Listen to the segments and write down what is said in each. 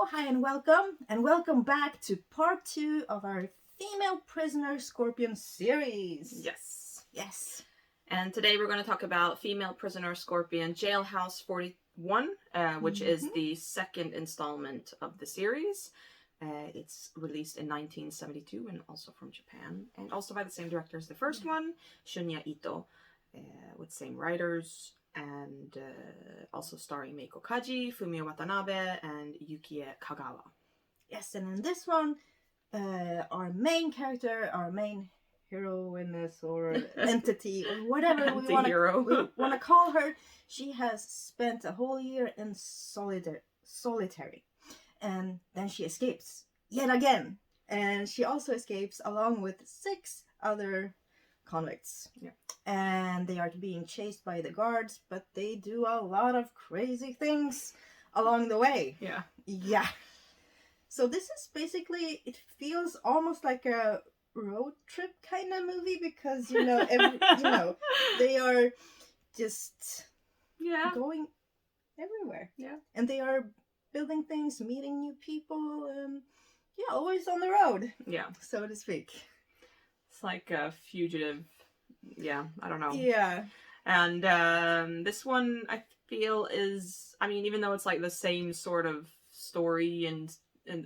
hi and welcome back to part 2 of our Female Prisoner Scorpion series. Yes. Yes. And today we're going to talk about Female Prisoner Scorpion Jailhouse 41, which is the second installment of the series. It's released in 1972 and also from Japan. And also by the same director as the first one, Shunya Ito, with same writers. And also starring Meiko Kaji, Fumio Watanabe, and Yukie Kagawa. Yes, and in this one, our main character, our main heroiness or entity or whatever we want to call her, she has spent a whole year in solitary, and then she escapes yet again, and she also escapes along with 6 other convicts. Yeah. And they are being chased by the guards, but they do a lot of crazy things along the way. Yeah. So this is basically, it feels almost like a road trip kind of movie because, they are just going everywhere. Yeah. And they are building things, meeting new people, and always on the road. Yeah. So to speak. It's like a fugitive. Yeah, I don't know. Yeah. And this one, I feel, is, even though it's like the same sort of story and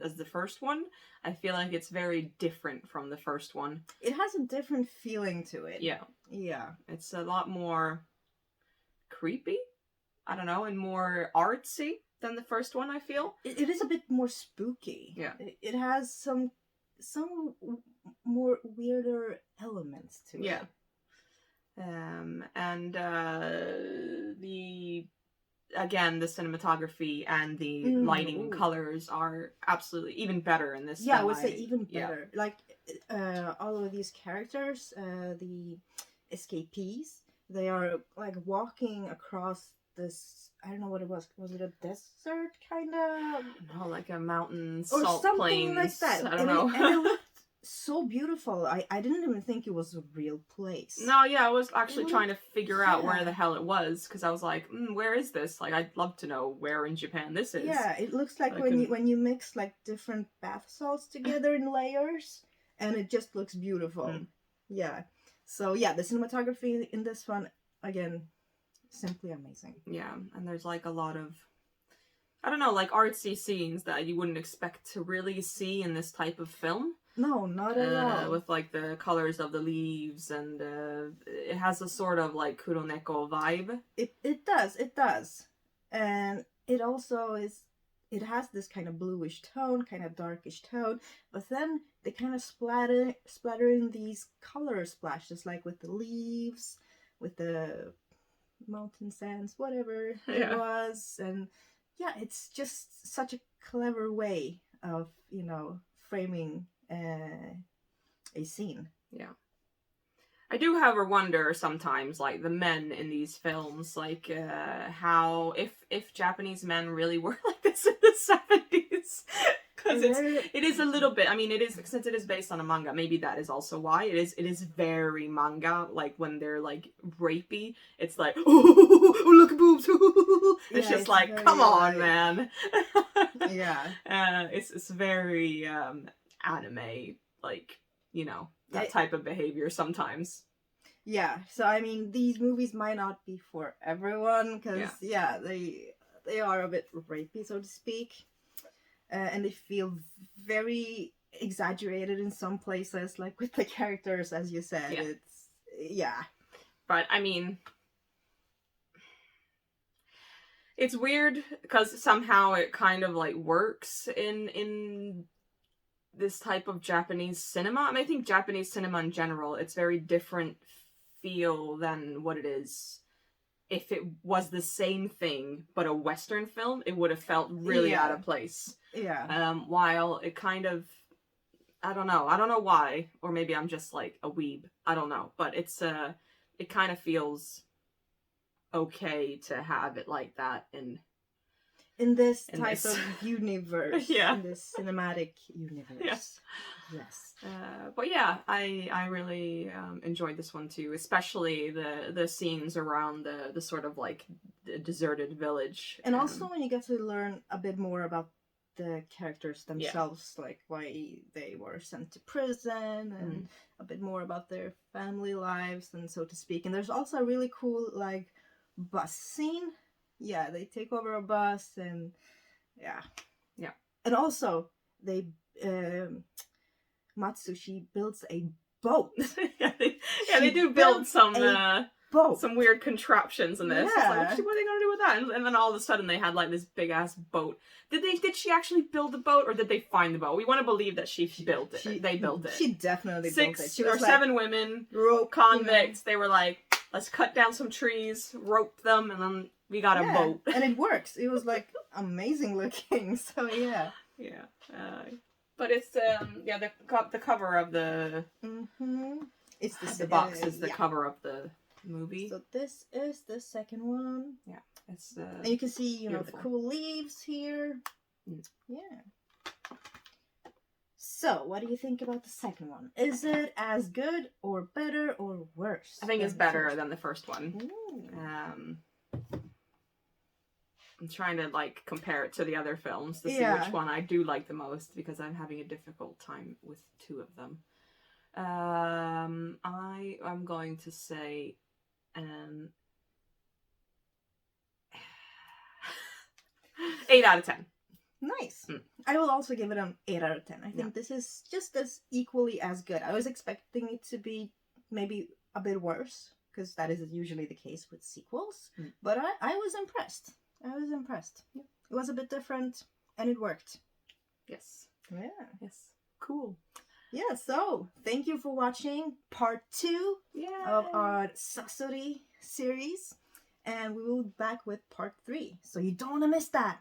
as the first one, I feel like it's very different from the first one. It has a different feeling to it. Yeah. Yeah. It's a lot more creepy, I don't know, and more artsy than the first one, I feel. It is a bit more spooky. Yeah. It has some more weirder elements to it. Yeah. And the cinematography and the lighting and colors are absolutely even better in this. Yeah, I would say even better. Yeah. Like all of these characters, the escapees, they are like walking across this. I don't know what it was. Was it a desert kind of? No, like a mountain, or salt something plains. Like that. I don't know. And it looked so beautiful. I didn't even think it was a real place. No, yeah, I was actually trying to figure out where the hell it was, because I was like, where is this? Like, I'd love to know where in Japan this is. Yeah, it looks like when you mix like different bath salts together in layers, and it just looks beautiful. Yeah. So yeah, the cinematography in this one, again, simply amazing. Yeah, and there's like a lot of, I don't know, like artsy scenes that you wouldn't expect to really see in this type of film. No, not at all. With like the colors of the leaves, and it has a sort of like Kuroneko vibe. It does. And it also it has this kind of bluish tone, kind of darkish tone, but then they kind of splatter in these color splashes, like with the leaves, with the mountain sands, whatever it was. And yeah, it's just such a clever way of, framing a scene. Yeah. I do, however, wonder sometimes, like, the men in these films, like, how, if Japanese men really were like this in the 70s. Because it is a little bit, it is, since it is based on a manga, maybe that is also why. It is very manga, like, when they're, like, rapey, it's like, oh, look at boobs, it's just like, come on, man. Yeah. It's very, anime, like, that type of behavior sometimes. Yeah, so these movies might not be for everyone, because they are a bit rapey, so to speak, and they feel very exaggerated in some places, like with the characters, as you said. But it's weird because somehow it kind of like works in this type of Japanese cinema. I think Japanese cinema in general, it's very different feel than what it is. If it was the same thing, but a Western film, it would have felt really out of place. Yeah. While it kind of, I don't know why, or maybe I'm just like a weeb. I don't know, but it's it kind of feels okay to have it like that in this type of universe. Yeah. In this cinematic universe. Yes. But yeah, I really enjoyed this one too, especially the scenes around the sort of like the deserted village. And also when you get to learn a bit more about the characters themselves, like why they were sent to prison, and a bit more about their family lives, and so to speak. And there's also a really cool like bus scene. Yeah, they take over a bus, and yeah. And also they Matsushi builds a boat. they do build some boat. Some weird contraptions in this. Yeah. It's like, what are they gonna do with that? And then all of a sudden they had like this big ass boat. Did she actually build the boat, or did they find the boat? We want to believe that she built it. They built it. She definitely built it. She was 7 women, convicts. They were like, let's cut down some trees, rope them, and then we got a boat. And it works. It was like amazing looking. So yeah. Yeah. But it's the cover of the it's the box is the cover of the movie. So this is the second one. Yeah, it's and you can see beautiful. The cool leaves here. Yeah. So what do you think about the second one? Is it as good or better or worse? I think it's better than the first one. Ooh. I'm trying to like compare it to the other films to see which one I do like the most, because I'm having a difficult time with 2 of them. I am going to say 8 out of 10. Nice. I will also give it an 8 out of 10. I think this is just as equally as good. I was expecting it to be maybe a bit worse, because that is usually the case with sequels. But I was impressed. It was a bit different, and it worked. Yes. Yeah. Yes. Cool. Yeah, so thank you for watching part 2 of our Sasori series. And we will be back with part 3. So you don't want to miss that.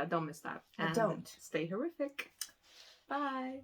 Don't miss that. And don't. Stay horrific. Bye.